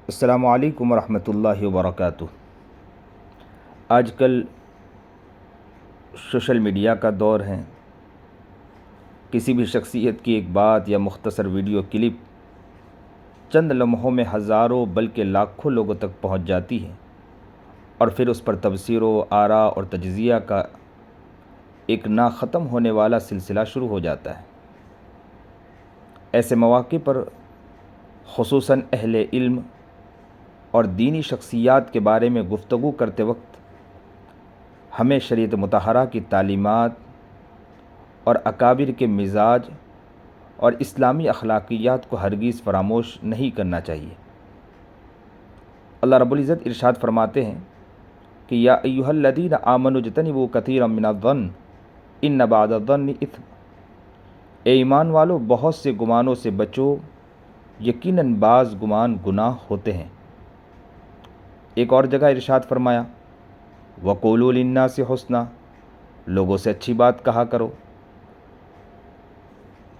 السلام علیکم ورحمۃ اللہ وبرکاتہ۔ آج کل سوشل میڈیا کا دور ہے۔ کسی بھی شخصیت کی ایک بات یا مختصر ویڈیو کلپ چند لمحوں میں ہزاروں بلکہ لاکھوں لوگوں تک پہنچ جاتی ہے، اور پھر اس پر تبصرہ و آراء اور تجزیہ کا ایک نہ ختم ہونے والا سلسلہ شروع ہو جاتا ہے۔ ایسے مواقع پر خصوصاً اہل علم اور دینی شخصیات کے بارے میں گفتگو کرتے وقت ہمیں شریعت مطہرہ کی تعلیمات اور اکابر کے مزاج اور اسلامی اخلاقیات کو ہرگز فراموش نہیں کرنا چاہیے۔ اللہ رب العزت ارشاد فرماتے ہیں کہ یا ایھا الذین آمنوا اجتنبوا کثیرا من الظن ان بعض الظن اثم، اے ایمان والو بہت سے گمانوں سے بچو، یقیناً بعض گمان گناہ ہوتے ہیں۔ ایک اور جگہ ارشاد فرمایا وَقُولُوا لِلنَّاسِ حُسْنًا، لوگوں سے اچھی بات کہا کرو۔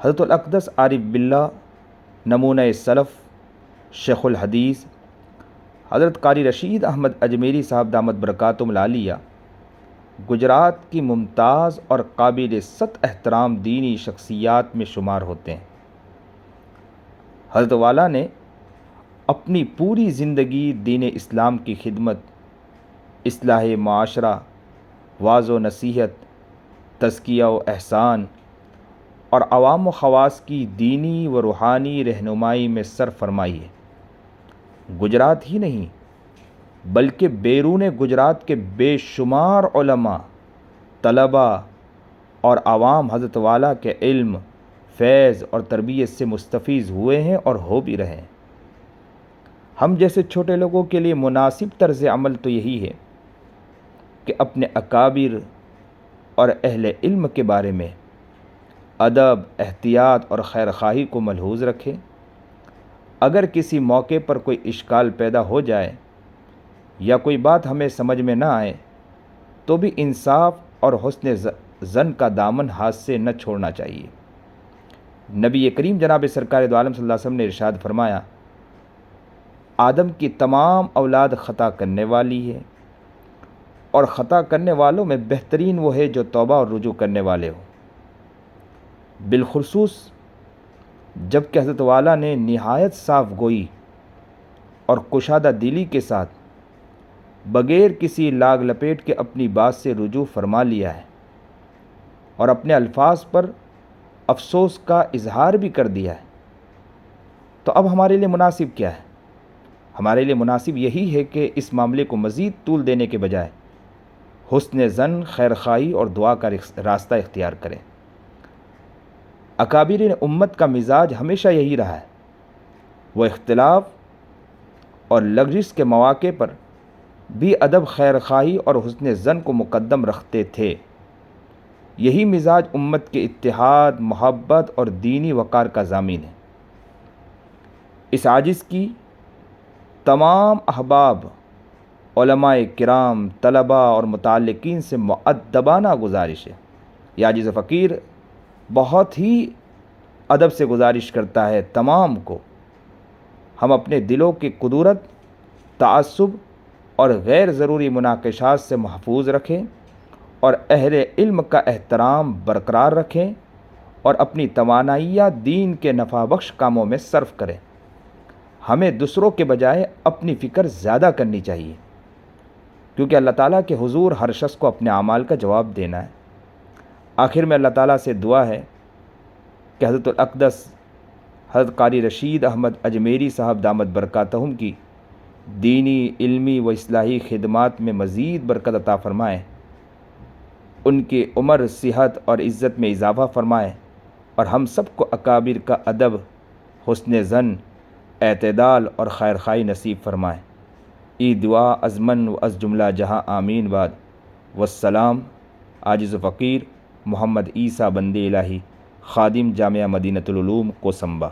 حضرت الاقدس عارف باللہ نمونہ سلف شیخ الحدیث حضرت قاری رشید احمد اجمیری صاحب دامت برکاتہم العالیہ گجرات کی ممتاز اور قابل سخت احترام دینی شخصیات میں شمار ہوتے ہیں۔ حضرت والا نے اپنی پوری زندگی دین اسلام کی خدمت، اصلاح معاشرہ، واعظ و نصیحت، تزکیہ و احسان اور عوام و خواص کی دینی و روحانی رہنمائی میں صرف فرمائی ہے۔ گجرات ہی نہیں بلکہ بیرون گجرات کے بے شمار علماء، طلباء اور عوام حضرت والا کے علم، فیض اور تربیت سے مستفیض ہوئے ہیں اور ہو بھی رہے ہیں۔ ہم جیسے چھوٹے لوگوں کے لیے مناسب طرز عمل تو یہی ہے کہ اپنے اکابر اور اہل علم کے بارے میں ادب، احتیاط اور خیر خواہی کو ملحوظ رکھیں۔ اگر کسی موقع پر کوئی اشکال پیدا ہو جائے یا کوئی بات ہمیں سمجھ میں نہ آئے تو بھی انصاف اور حسن ظن کا دامن ہاتھ سے نہ چھوڑنا چاہیے۔ نبی کریم جناب سرکار دو عالم صلی اللہ علیہ وسلم نے ارشاد فرمایا آدم کی تمام اولاد خطا کرنے والی ہے، اور خطا کرنے والوں میں بہترین وہ ہے جو توبہ اور رجوع کرنے والے ہو۔ بالخصوص جب کہ حضرت والا نے نہایت صاف گوئی اور کشادہ دلی کے ساتھ بغیر کسی لاگ لپیٹ کے اپنی بات سے رجوع فرما لیا ہے، اور اپنے الفاظ پر افسوس کا اظہار بھی کر دیا ہے، تو اب ہمارے لیے مناسب کیا ہے؟ ہمارے لیے مناسب یہی ہے کہ اس معاملے کو مزید طول دینے کے بجائے حسن ظن، خیر خواہی اور دعا کا راستہ اختیار کریں۔ اکابرین امت کا مزاج ہمیشہ یہی رہا ہے، وہ اختلاف اور لغزش کے مواقع پر بھی ادب، خیر خواہی اور حسن ظن کو مقدم رکھتے تھے۔ یہی مزاج امت کے اتحاد، محبت اور دینی وقار کا ضامن ہے۔ اس عاجز کی تمام احباب، علماء کرام، طلباء اور متعلقین سے مؤدبانہ گزارش ہے۔ یہ عاجز فقیر بہت ہی ادب سے گزارش کرتا ہے تمام کو ہم اپنے دلوں کی کدورت، تعصب اور غیر ضروری مناقشات سے محفوظ رکھیں، اور اہل علم کا احترام برقرار رکھیں، اور اپنی توانائیاں دین کے نفع بخش کاموں میں صرف کریں۔ ہمیں دوسروں کے بجائے اپنی فکر زیادہ کرنی چاہیے، کیونکہ اللہ تعالیٰ کے حضور ہر شخص کو اپنے اعمال کا جواب دینا ہے۔ آخر میں اللہ تعالیٰ سے دعا ہے کہ حضرت الاقدس حضرت قاری رشید احمد اجمیری صاحب دامت برکاتہم کی دینی، علمی و اصلاحی خدمات میں مزید برکت عطا فرمائے، ان کی عمر، صحت اور عزت میں اضافہ فرمائے، اور ہم سب کو اکابر کا ادب، حسن ظن، اعتدال اور خیر خواہی نصیب فرمائے۔ ای دعا از من و از جملہ جہاں آمین بعد، والسلام۔ عاجز و فقیر محمد عیسیٰ بندے الہی، خادم جامعہ مدینۃ العلوم کوسمبا۔